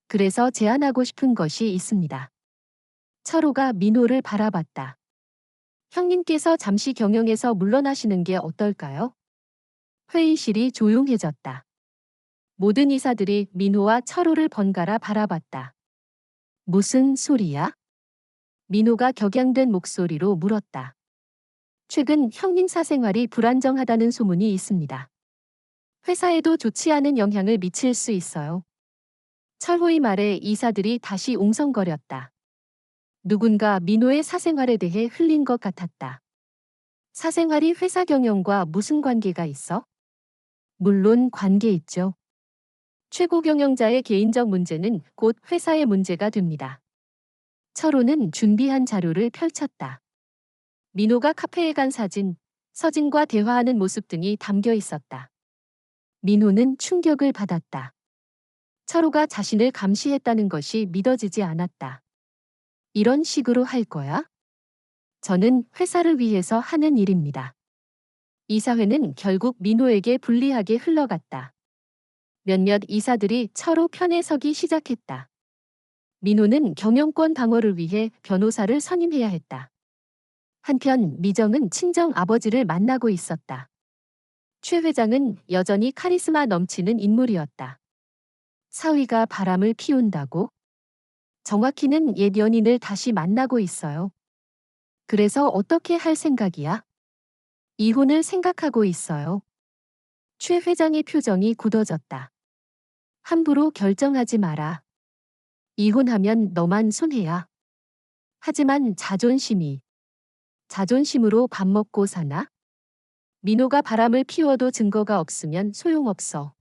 그래서 제안하고 싶은 것이 있습니다. 철호가 민호를 바라봤다. 형님께서 잠시 경영에서 물러나시는 게 어떨까요? 회의실이 조용해졌다. 모든 이사들이 민호와 철호를 번갈아 바라봤다. 무슨 소리야? 민호가 격양된 목소리로 물었다. 최근 형님 사생활이 불안정하다는 소문이 있습니다. 회사에도 좋지 않은 영향을 미칠 수 있어요. 철호의 말에 이사들이 다시 웅성거렸다. 누군가 민호의 사생활에 대해 흘린 것 같았다. 사생활이 회사 경영과 무슨 관계가 있어? 물론 관계 있죠. 최고 경영자의 개인적 문제는 곧 회사의 문제가 됩니다. 철호는 준비한 자료를 펼쳤다. 민호가 카페에 간 사진, 서진과 대화하는 모습 등이 담겨 있었다. 민호는 충격을 받았다. 철호가 자신을 감시했다는 것이 믿어지지 않았다. 이런 식으로 할 거야? 저는 회사를 위해서 하는 일입니다. 이사회는 결국 민호에게 불리하게 흘러갔다. 몇몇 이사들이 철호 편에 서기 시작했다. 민호는 경영권 방어를 위해 변호사를 선임해야 했다. 한편 미정은 친정 아버지를 만나고 있었다. 최 회장은 여전히 카리스마 넘치는 인물이었다. 사위가 바람을 피운다고? 정확히는 옛 연인을 다시 만나고 있어요. 그래서 어떻게 할 생각이야? 이혼을 생각하고 있어요. 최 회장의 표정이 굳어졌다. 함부로 결정하지 마라. 이혼하면 너만 손해야. 하지만 자존심으로 밥 먹고 사나? 민호가 바람을 피워도 증거가 없으면 소용없어.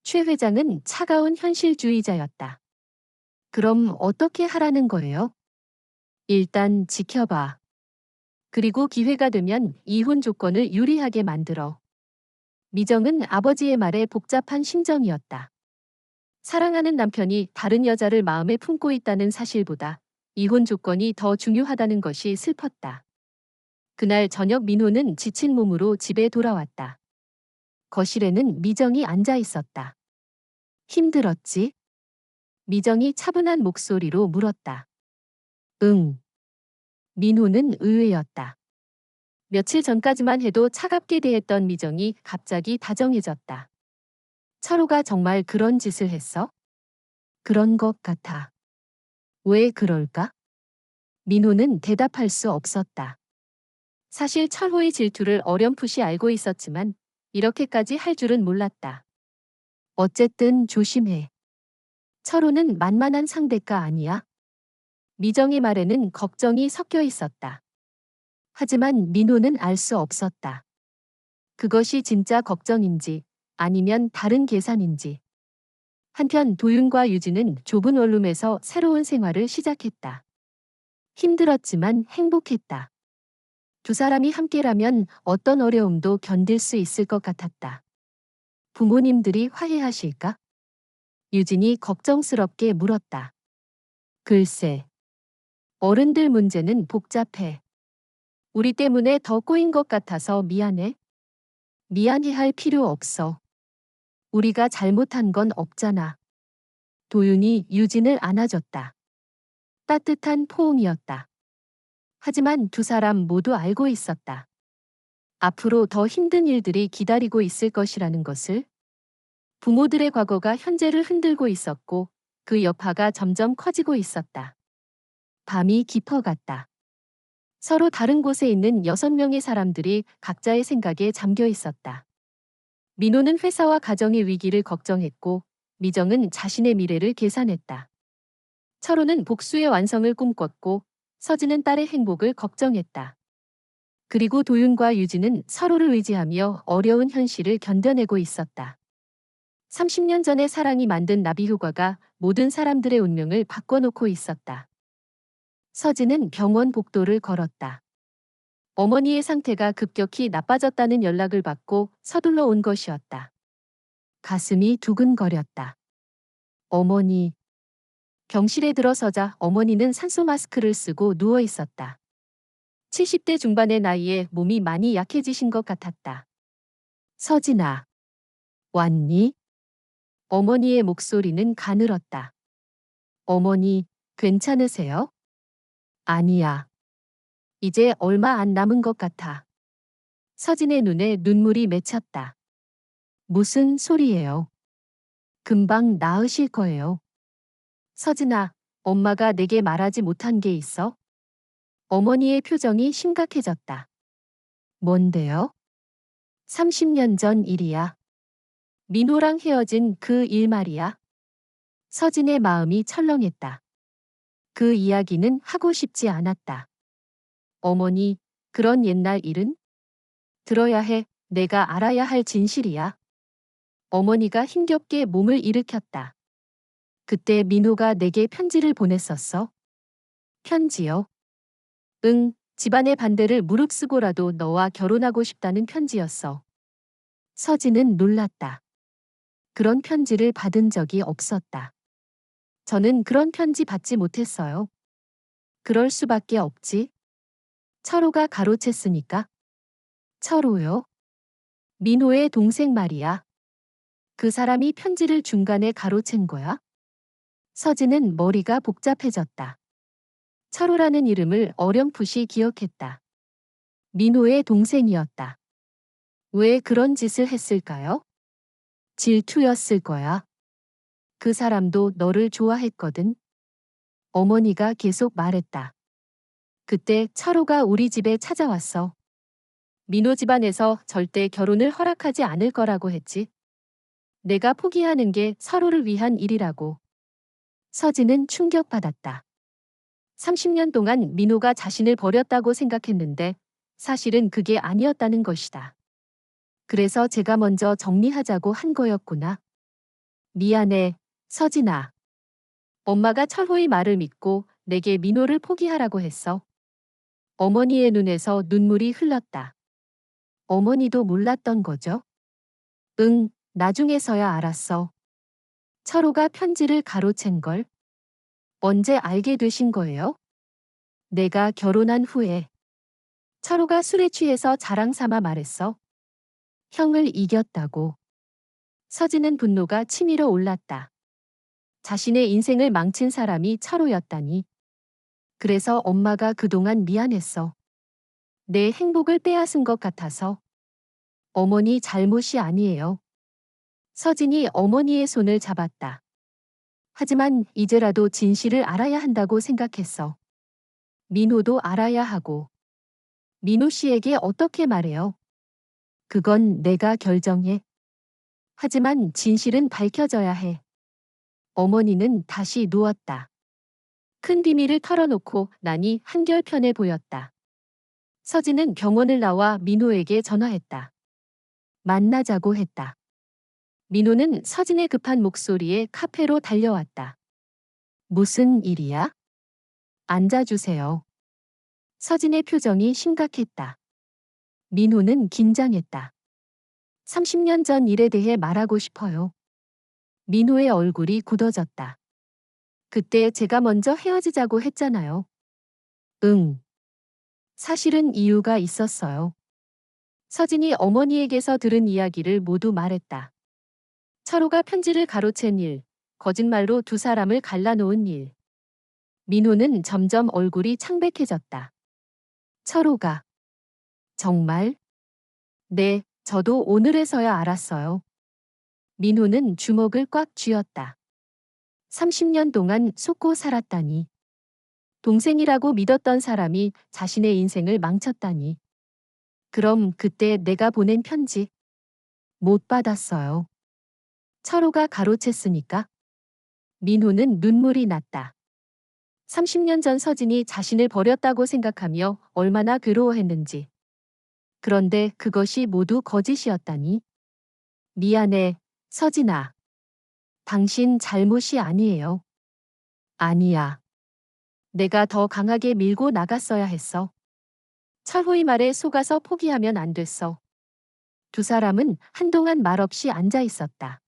최 회장은 차가운 현실주의자였다. 그럼 어떻게 하라는 거예요? 일단 지켜봐. 그리고 기회가 되면 이혼 조건을 유리하게 만들어. 미정은 아버지의 말에 복잡한 심정이었다. 사랑하는 남편이 다른 여자를 마음에 품고 있다는 사실보다 이혼 조건이 더 중요하다는 것이 슬펐다. 그날 저녁 민호는 지친 몸으로 집에 돌아왔다. 거실에는 미정이 앉아 있었다. 힘들었지? 미정이 차분한 목소리로 물었다. 응. 민호는 의외였다. 며칠 전까지만 해도 차갑게 대했던 미정이 갑자기 다정해졌다. 철호가 정말 그런 짓을 했어? 그런 것 같아. 왜 그럴까? 민호는 대답할 수 없었다. 사실 철호의 질투를 어렴풋이 알고 있었지만 이렇게까지 할 줄은 몰랐다. 어쨌든 조심해. 철호는 만만한 상대가 아니야. 미정의 말에는 걱정이 섞여 있었다. 하지만 민호는 알 수 없었다. 그것이 진짜 걱정인지 아니면 다른 계산인지. 한편 도윤과 유진은 좁은 원룸에서 새로운 생활을 시작했다. 힘들었지만 행복했다. 두 사람이 함께라면 어떤 어려움도 견딜 수 있을 것 같았다. 부모님들이 화해하실까? 유진이 걱정스럽게 물었다. 글쎄, 어른들 문제는 복잡해. 우리 때문에 더 꼬인 것 같아서 미안해. 미안해할 필요 없어. 우리가 잘못한 건 없잖아. 도윤이 유진을 안아줬다. 따뜻한 포옹이었다. 하지만 두 사람 모두 알고 있었다. 앞으로 더 힘든 일들이 기다리고 있을 것이라는 것을. 부모들의 과거가 현재를 흔들고 있었고 그 여파가 점점 커지고 있었다. 밤이 깊어갔다. 서로 다른 곳에 있는 6명의 사람들이 각자의 생각에 잠겨 있었다. 민호는 회사와 가정의 위기를 걱정했고 미정은 자신의 미래를 계산했다. 철호는 복수의 완성을 꿈꿨고 서진은 딸의 행복을 걱정했다. 그리고 도윤과 유진은 서로를 의지하며 어려운 현실을 견뎌내고 있었다. 30년 전의 사랑이 만든 나비 효과가 모든 사람들의 운명을 바꿔놓고 있었다. 서진은 병원 복도를 걸었다. 어머니의 상태가 급격히 나빠졌다는 연락을 받고 서둘러 온 것이었다. 가슴이 두근거렸다. 어머니. 병실에 들어서자 어머니는 산소 마스크를 쓰고 누워 있었다. 70대 중반의 나이에 몸이 많이 약해지신 것 같았다. 서진아. 왔니? 어머니의 목소리는 가늘었다. 어머니, 괜찮으세요? 아니야. 이제 얼마 안 남은 것 같아. 서진의 눈에 눈물이 맺혔다. 무슨 소리예요? 금방 나으실 거예요. 서진아, 엄마가 내게 말하지 못한 게 있어? 어머니의 표정이 심각해졌다. 뭔데요? 30년 전 일이야. 민호랑 헤어진 그 일 말이야. 서진의 마음이 철렁했다. 그 이야기는 하고 싶지 않았다. 어머니, 그런 옛날 일은? 들어야 해. 내가 알아야 할 진실이야. 어머니가 힘겹게 몸을 일으켰다. 그때 민호가 내게 편지를 보냈었어. 편지요? 응, 집안의 반대를 무릅쓰고라도 너와 결혼하고 싶다는 편지였어. 서진은 놀랐다. 그런 편지를 받은 적이 없었다. 저는 그런 편지 받지 못했어요. 그럴 수밖에 없지. 철호가 가로챘으니까. 철호요? 민호의 동생 말이야. 그 사람이 편지를 중간에 가로챈 거야? 서진은 머리가 복잡해졌다. 철호라는 이름을 어렴풋이 기억했다. 민호의 동생이었다. 왜 그런 짓을 했을까요? 질투였을 거야. 그 사람도 너를 좋아했거든. 어머니가 계속 말했다. 그때 철호가 우리 집에 찾아왔어. 민호 집안에서 절대 결혼을 허락하지 않을 거라고 했지. 내가 포기하는 게 서로를 위한 일이라고. 서진은 충격받았다. 30년 동안 민호가 자신을 버렸다고 생각했는데 사실은 그게 아니었다는 것이다. 그래서 제가 먼저 정리하자고 한 거였구나. 미안해, 서진아. 엄마가 철호의 말을 믿고 내게 민호를 포기하라고 했어. 어머니의 눈에서 눈물이 흘렀다. 어머니도 몰랐던 거죠? 응, 나중에서야 알았어. 철호가 편지를 가로챈 걸. 언제 알게 되신 거예요? 내가 결혼한 후에. 철호가 술에 취해서 자랑 삼아 말했어. 형을 이겼다고. 서진은 분노가 치밀어 올랐다. 자신의 인생을 망친 사람이 철호였다니. 그래서 엄마가 그동안 미안했어. 내 행복을 빼앗은 것 같아서. 어머니 잘못이 아니에요. 서진이 어머니의 손을 잡았다. 하지만 이제라도 진실을 알아야 한다고 생각했어. 민호도 알아야 하고. 민호 씨에게 어떻게 말해요? 그건 내가 결정해. 하지만 진실은 밝혀져야 해. 어머니는 다시 누웠다. 큰 비밀을 털어놓고 나니 한결편해 보였다. 서진은 병원을 나와 민호에게 전화했다. 만나자고 했다. 민호는 서진의 급한 목소리에 카페로 달려왔다. 무슨 일이야? 앉아주세요. 서진의 표정이 심각했다. 민호는 긴장했다. 30년 전 일에 대해 말하고 싶어요. 민호의 얼굴이 굳어졌다. 그때 제가 먼저 헤어지자고 했잖아요. 응. 사실은 이유가 있었어요. 서진이 어머니에게서 들은 이야기를 모두 말했다. 철호가 편지를 가로챈 일, 거짓말로 두 사람을 갈라놓은 일. 민호는 점점 얼굴이 창백해졌다. 철호가. 정말? 네, 저도 오늘에서야 알았어요. 민호는 주먹을 꽉 쥐었다. 30년 동안 속고 살았다니. 동생이라고 믿었던 사람이 자신의 인생을 망쳤다니. 그럼 그때 내가 보낸 편지 못 받았어요. 철호가 가로챘으니까. 민호는 눈물이 났다. 30년 전 서진이 자신을 버렸다고 생각하며 얼마나 괴로워했는지. 그런데 그것이 모두 거짓이었다니. 미안해, 서진아. 당신 잘못이 아니에요. 아니야. 내가 더 강하게 밀고 나갔어야 했어. 철호의 말에 속아서 포기하면 안 됐어. 두 사람은 한동안 말없이 앉아 있었다.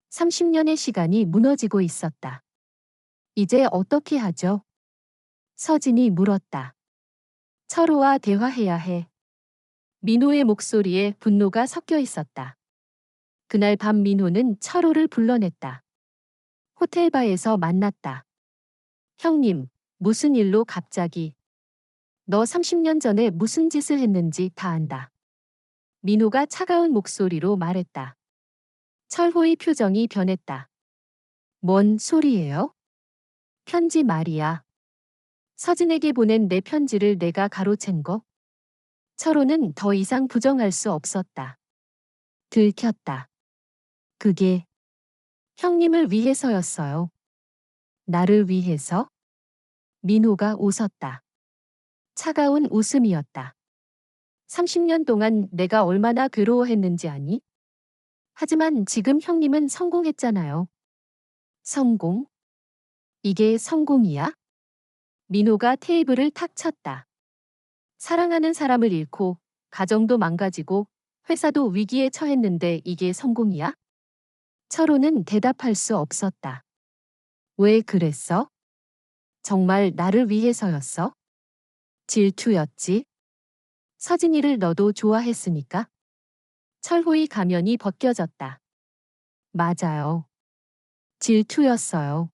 30년의 시간이 무너지고 있었다. 이제 어떻게 하죠? 서진이 물었다. 철호와 대화해야 해. 민호의 목소리에 분노가 섞여 있었다. 그날 밤 민호는 철호를 불러냈다. 호텔바에서 만났다. 형님, 무슨 일로 갑자기? 너 30년 전에 무슨 짓을 했는지 다 안다. 민호가 차가운 목소리로 말했다. 철호의 표정이 변했다. 뭔 소리예요? 편지 말이야. 서진에게 보낸 내 편지를 내가 가로챈 거? 철호는 더 이상 부정할 수 없었다. 들켰다. 그게 형님을 위해서였어요. 나를 위해서? 민호가 웃었다. 차가운 웃음이었다. 30년 동안 내가 얼마나 괴로워했는지 아니? 하지만 지금 형님은 성공했잖아요. 성공? 이게 성공이야? 민호가 테이블을 탁 쳤다. 사랑하는 사람을 잃고, 가정도 망가지고, 회사도 위기에 처했는데 이게 성공이야? 철호는 대답할 수 없었다. 왜 그랬어? 정말 나를 위해서였어? 질투였지? 서진이를 너도 좋아했으니까? 철호의 가면이 벗겨졌다. 맞아요. 질투였어요.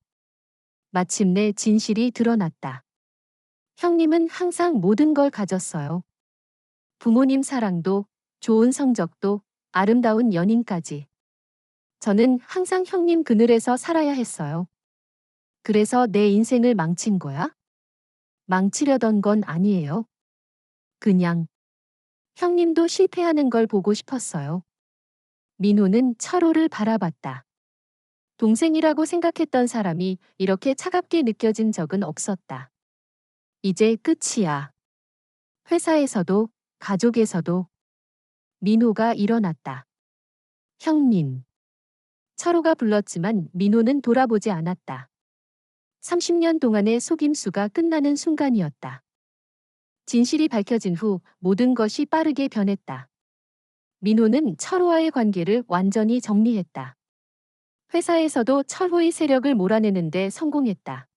마침내 진실이 드러났다. 형님은 항상 모든 걸 가졌어요. 부모님 사랑도, 좋은 성적도, 아름다운 연인까지. 저는 항상 형님 그늘에서 살아야 했어요. 그래서 내 인생을 망친 거야? 망치려던 건 아니에요. 그냥 형님도 실패하는 걸 보고 싶었어요. 민호는 철호를 바라봤다. 동생이라고 생각했던 사람이 이렇게 차갑게 느껴진 적은 없었다. 이제 끝이야. 회사에서도, 가족에서도. 민호가 일어났다. 형님. 철호가 불렀지만 민호는 돌아보지 않았다. 30년 동안의 속임수가 끝나는 순간이었다. 진실이 밝혀진 후 모든 것이 빠르게 변했다. 민호는 철호와의 관계를 완전히 정리했다. 회사에서도 철호의 세력을 몰아내는데 성공했다.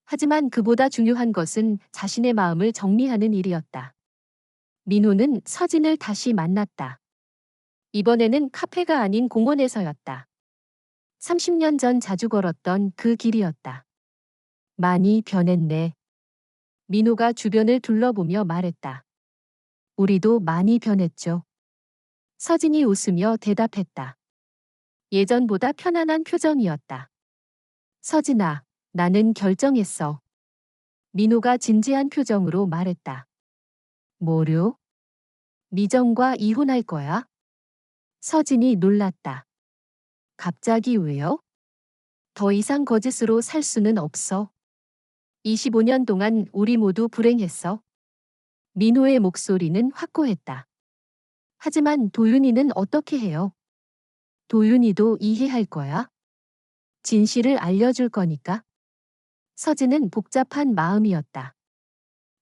하지만 그보다 중요한 것은 자신의 마음을 정리하는 일이었다. 민호는 서진을 다시 만났다. 이번에는 카페가 아닌 공원에서였다. 30년 전 자주 걸었던 그 길이었다. 많이 변했네. 민호가 주변을 둘러보며 말했다. 우리도 많이 변했죠. 서진이 웃으며 대답했다. 예전보다 편안한 표정이었다. 서진아, 나는 결정했어. 민호가 진지한 표정으로 말했다. 뭐요? 미정과 이혼할 거야? 서진이 놀랐다. 갑자기 왜요? 더 이상 거짓으로 살 수는 없어. 25년 동안 우리 모두 불행했어. 민호의 목소리는 확고했다. 하지만 도윤이는 어떻게 해요? 도윤이도 이해할 거야? 진실을 알려줄 거니까. 서진은 복잡한 마음이었다.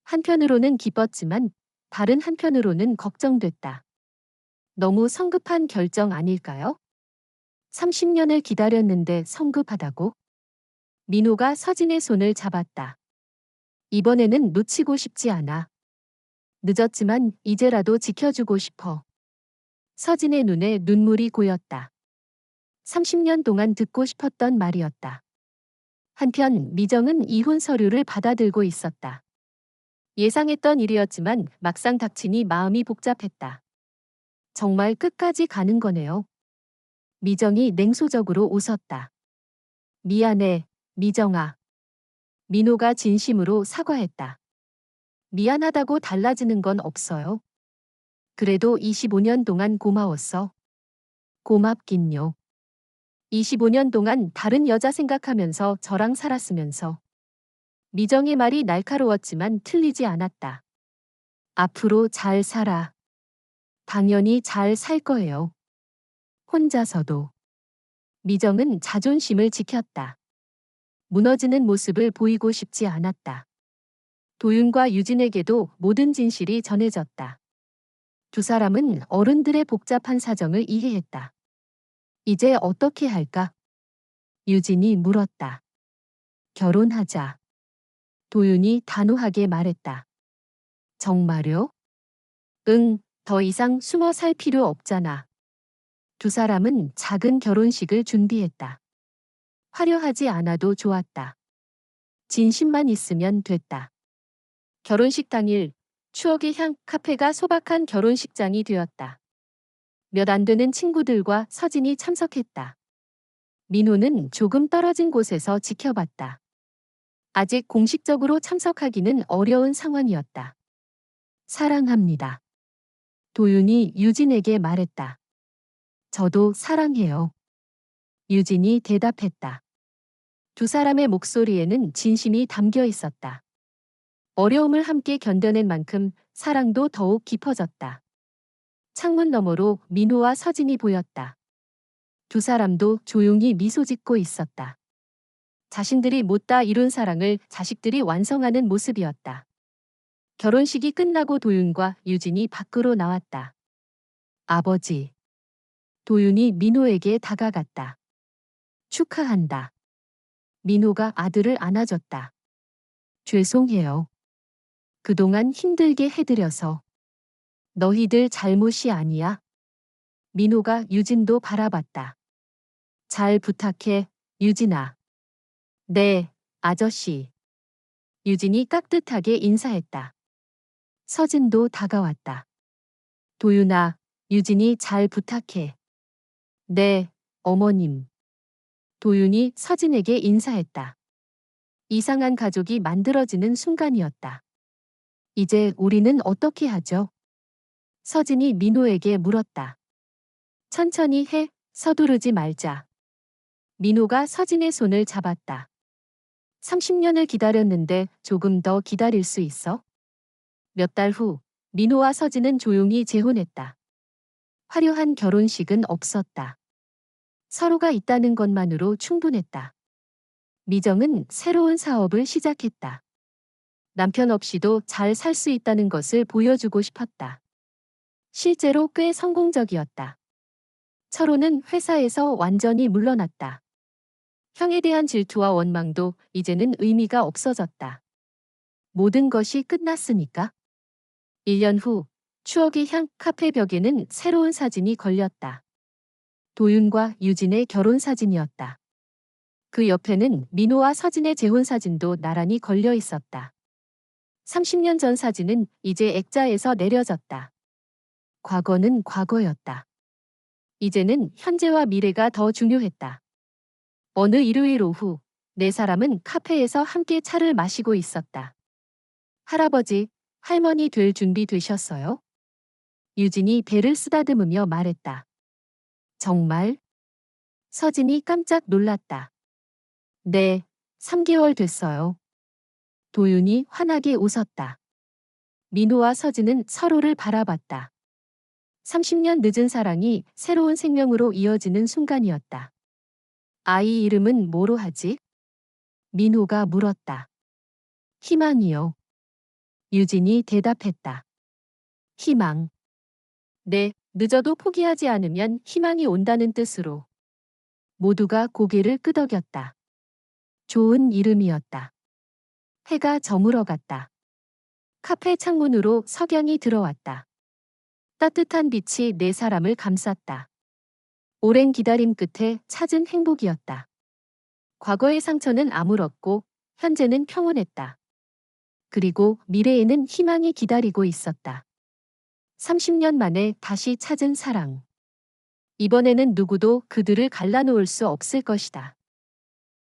한편으로는 기뻤지만 다른 한편으로는 걱정됐다. 너무 성급한 결정 아닐까요? 30년을 기다렸는데 성급하다고? 민호가 서진의 손을 잡았다. 이번에는 놓치고 싶지 않아. 늦었지만 이제라도 지켜주고 싶어. 서진의 눈에 눈물이 고였다. 30년 동안 듣고 싶었던 말이었다. 한편 미정은 이혼 서류를 받아들고 있었다. 예상했던 일이었지만 막상 닥치니 마음이 복잡했다. 정말 끝까지 가는 거네요. 미정이 냉소적으로 웃었다. 미안해, 미정아. 민호가 진심으로 사과했다. 미안하다고 달라지는 건 없어요. 그래도 25년 동안 고마웠어. 고맙긴요. 25년 동안 다른 여자 생각하면서 저랑 살았으면서. 미정의 말이 날카로웠지만 틀리지 않았다. 앞으로 잘 살아. 당연히 잘 살 거예요. 혼자서도. 미정은 자존심을 지켰다. 무너지는 모습을 보이고 싶지 않았다. 도윤과 유진에게도 모든 진실이 전해졌다. 두 사람은 어른들의 복잡한 사정을 이해했다. 이제 어떻게 할까? 유진이 물었다. 결혼하자. 도윤이 단호하게 말했다. 정말요? 응, 더 이상 숨어 살 필요 없잖아. 두 사람은 작은 결혼식을 준비했다. 화려하지 않아도 좋았다. 진심만 있으면 됐다. 결혼식 당일 추억의 향 카페가 소박한 결혼식장이 되었다. 몇 안 되는 친구들과 서진이 참석했다. 민호는 조금 떨어진 곳에서 지켜봤다. 아직 공식적으로 참석하기는 어려운 상황이었다. 사랑합니다. 도윤이 유진에게 말했다. 저도 사랑해요. 유진이 대답했다. 두 사람의 목소리에는 진심이 담겨 있었다. 어려움을 함께 견뎌낸 만큼 사랑도 더욱 깊어졌다. 창문 너머로 민호와 서진이 보였다. 두 사람도 조용히 미소 짓고 있었다. 자신들이 못다 이룬 사랑을 자식들이 완성하는 모습이었다. 결혼식이 끝나고 도윤과 유진이 밖으로 나왔다. 아버지. 도윤이 민호에게 다가갔다. 축하한다. 민호가 아들을 안아줬다. 죄송해요. 그동안 힘들게 해드려서. 너희들 잘못이 아니야. 민호가 유진도 바라봤다. 잘 부탁해, 유진아. 네, 아저씨. 유진이 깍듯하게 인사했다. 서진도 다가왔다. 도윤아, 유진이 잘 부탁해. 네, 어머님. 도윤이 서진에게 인사했다. 이상한 가족이 만들어지는 순간이었다. 이제 우리는 어떻게 하죠? 서진이 민호에게 물었다. 천천히 해, 서두르지 말자. 민호가 서진의 손을 잡았다. 30년을 기다렸는데 조금 더 기다릴 수 있어? 몇 달 후, 민호와 서진은 조용히 재혼했다. 화려한 결혼식은 없었다. 서로가 있다는 것만으로 충분했다. 미정은 새로운 사업을 시작했다. 남편 없이도 잘 살 수 있다는 것을 보여주고 싶었다. 실제로 꽤 성공적이었다. 철호는 회사에서 완전히 물러났다. 형에 대한 질투와 원망도 이제는 의미가 없어졌다. 모든 것이 끝났으니까. 1년 후 추억의 향 카페 벽에는 새로운 사진이 걸렸다. 도윤과 유진의 결혼 사진이었다. 그 옆에는 민호와 서진의 재혼 사진도 나란히 걸려 있었다. 30년 전 사진은 이제 액자에서 내려졌다. 과거는 과거였다. 이제는 현재와 미래가 더 중요했다. 어느 일요일 오후, 네 사람은 카페에서 함께 차를 마시고 있었다. 할아버지, 할머니 될 준비 되셨어요? 유진이 배를 쓰다듬으며 말했다. 정말? 서진이 깜짝 놀랐다. 네, 3개월 됐어요. 도윤이 환하게 웃었다. 민호와 서진은 서로를 바라봤다. 30년 늦은 사랑이 새로운 생명으로 이어지는 순간이었다. 아이 이름은 뭐로 하지? 민호가 물었다. 희망이요. 유진이 대답했다. 희망. 네, 늦어도 포기하지 않으면 희망이 온다는 뜻으로. 모두가 고개를 끄덕였다. 좋은 이름이었다. 해가 저물어갔다. 카페 창문으로 석양이 들어왔다. 따뜻한 빛이 네 사람을 감쌌다. 오랜 기다림 끝에 찾은 행복이었다. 과거의 상처는 아물었고 현재는 평온했다. 그리고 미래에는 희망이 기다리고 있었다. 30년 만에 다시 찾은 사랑. 이번에는 누구도 그들을 갈라놓을 수 없을 것이다.